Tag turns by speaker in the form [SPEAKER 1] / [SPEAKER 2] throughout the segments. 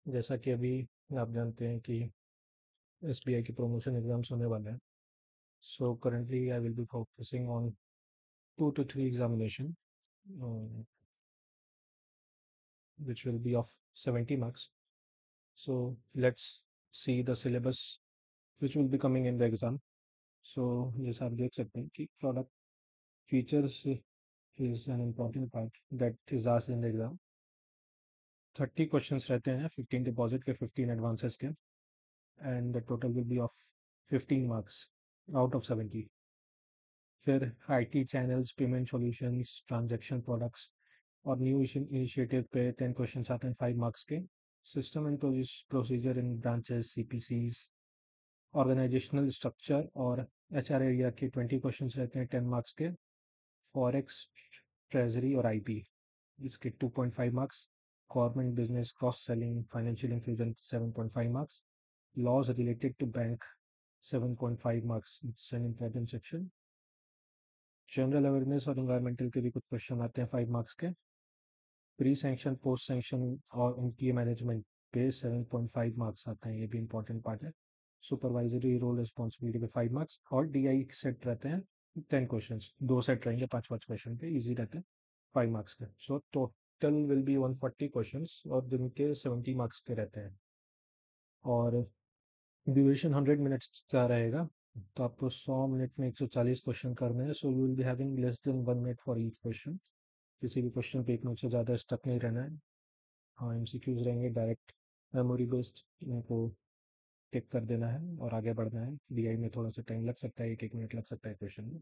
[SPEAKER 1] जैसा कि अभी आप जानते हैं कि एसबीआई के प्रमोशन एग्जाम्स होने वाले हैं. So currently I will be focusing on 2 to 3 examination, um, which will be of 70 marks. So let's see the syllabus which will be coming in the exam. So जैसा आप देख सकते हैं कि product features is an important part that is asked in the exam. 30 questions रहते हैं, 15 deposit के, 15 advances के, and the total will be of 15 marks out of 70. फिर IT channels, payment solutions, transaction products और न्यू इनिशिएटिव पे 10 questions आते हैं 5 marks के. System and procedure in branches, CPCs, organisational structure और एचआर एरिया के 20 क्वेश्चंस रहते हैं 10 मार्क्स के. फॉरेक्स, ट्रेजरी और आईपी, इसके 2.5 marks. Government business, cross selling, financial inclusion 7.5 marks. Laws related to bank 7.5 marks. It's an important section. General awareness और environmental के भी कुछ क्वेश्चन आते हैं 5 मार्क्स के. प्री सैंक्शन, पोस्ट सैंक्शन और उनकी मैनेजमेंट पे 7.5 मार्क्स आते हैं, ये भी इंपॉर्टेंट पार्ट है. सुपरवाइजरी रोल रिस्पॉन्सिबिलिटी पे 5 मार्क्स. और डीआई सेट रहते हैं 10 क्वेश्चन, 2 सेट रहेंगे 5-5 क्वेश्चन के, इजी रहते हैं 5 मार्क्स के. So total will B 140 question और दिन के 70 मार्क्स के रहते हैं. और ड्यूरेशन 100 मिनट्स का रहेगा, तो आपको 100 मिनट में 140 क्वेश्चन करने हैं. So you will be having less than 1 minute for each question. किसी भी क्वेश्चन पे 1 मिनट से ज़्यादा स्टक नहीं रहना है. हाँ, एमसीक्यूज रहेंगे, डायरेक्ट मेमोरी बेस्ड, इनको टिक कर देना है और आगे बढ़ना है. डीआई में थोड़ा सा टाइम लग सकता है, 1-1 मिनट लग सकता है क्वेश्चन में.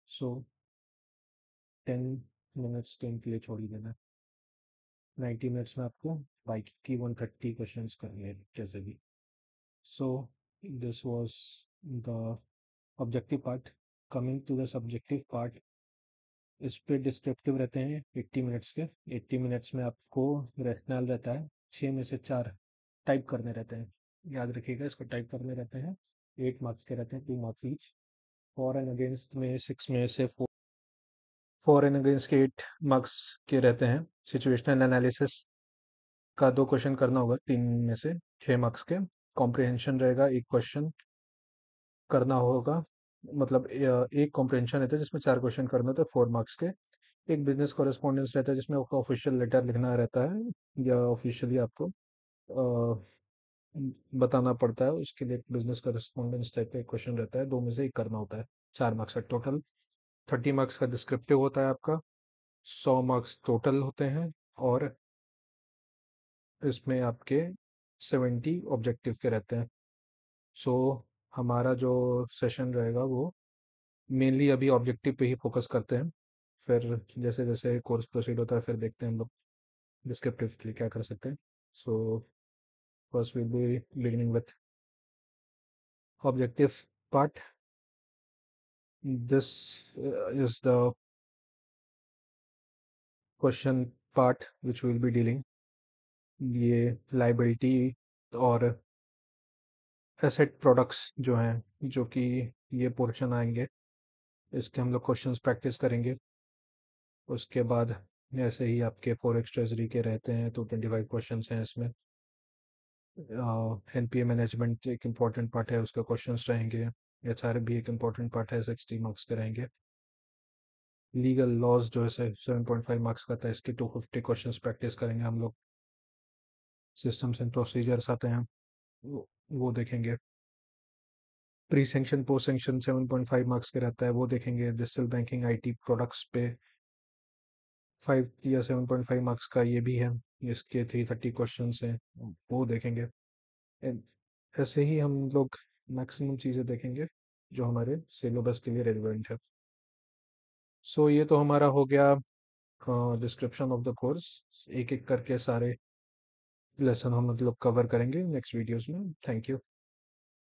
[SPEAKER 1] सो 10 मिनट्स तो इनके लिए छोड़ ही देना है. 90 मिनट्स में आपको बाइक की 130 क्वेश्चन करनी है जैसे भी. So this was the objective part. Coming to the subjective part, इस पे डिस्क्रिप्टिव रहते हैं 80 मिनट्स के. 80 मिनट्स में आपको रेशनल रहता है, 6 में से 4 टाइप करने रहते हैं. याद रखिएगा, इसको टाइप करने रहते हैं. 8 मार्क्स के रहते हैं, 2 marks each. For and against में 6 में से 4. फॉर एंड अगेंस्ट के 8 मार्क्स के रहते हैं. सिचुएशनल एनालिसिस का 2 क्वेश्चन करना होगा, 3 में से 6 मार्क्स के. कॉम्प्रिहेंशन रहेगा, 1 क्वेश्चन करना होगा. मतलब एक कॉम्प्रिहेंशन रहता है जिसमें 4 क्वेश्चन करना होता है, 4 मार्क्स के. एक बिजनेस कॉरेस्पॉन्डेंस रहता है जिसमें आपको ऑफिशियल लेटर लिखना रहता है या ऑफिशियली आपको अ, बताना पड़ता है. उसके लिए एक बिजनेस कॉरेस्पॉन्डेंस टाइप का एक क्वेश्चन रहता है, 2 में से 1 करना होता है. 4 मार्क्स का टोटल. 30 मार्क्स का डिस्क्रिप्टिव होता है आपका. 100 मार्क्स टोटल होते हैं और इसमें आपके 70 ऑब्जेक्टिव के रहते हैं. सो हमारा जो सेशन रहेगा वो मेनली अभी ऑब्जेक्टिव पे ही फोकस करते हैं. फिर जैसे जैसे कोर्स प्रोसीड होता है फिर देखते हैं हम लोग डिस्क्रिप्टिव के लिए क्या कर सकते हैं. So first will be beginning with objective part. This is the question part which we will be dealing. ये liability और asset products जो हैं, जो कि ये पोर्शन आएंगे, इसके हम लोग क्वेश्चंस प्रैक्टिस करेंगे. उसके बाद ऐसे ही आपके फॉरेक्स ट्रेजरी के रहते हैं, तो 25 क्वेश्चंस हैं इसमें. एनपीए मैनेजमेंट एक इम्पॉर्टेंट पार्ट है, उसका क्वेश्चंस रहेंगे. एचआर भी एक इम्पॉर्टेंट पार्ट है, 60 मार्क्स के रहेंगे. लीगल लॉज जो है 7.5 मार्क्स का था, इसके 250 क्वेश्चंस प्रैक्टिस करेंगे हम लोग. सिस्टम्स एंड प्रोसीजर्स आते हैं, वो देखेंगे. Pre sanction, post sanction 7.5 marks के रहता है, वो देखेंगे. डिजिटल बैंकिंग, आईटी प्रोडक्ट्स पे 5 या 7.5 मार्क्स का ये भी है, इसके 330 क्वेश्चंस हैं, वो देखेंगे. ऐसे ही हम लोग मैक्सिमम चीज़ें देखेंगे जो हमारे सिलेबस के लिए रेलिवेंट है. सो ये तो हमारा हो गया डिस्क्रिप्शन ऑफ द कोर्स. एक एक करके सारे लेसन हम मतलब कवर करेंगे नेक्स्ट वीडियोस में. Thank you.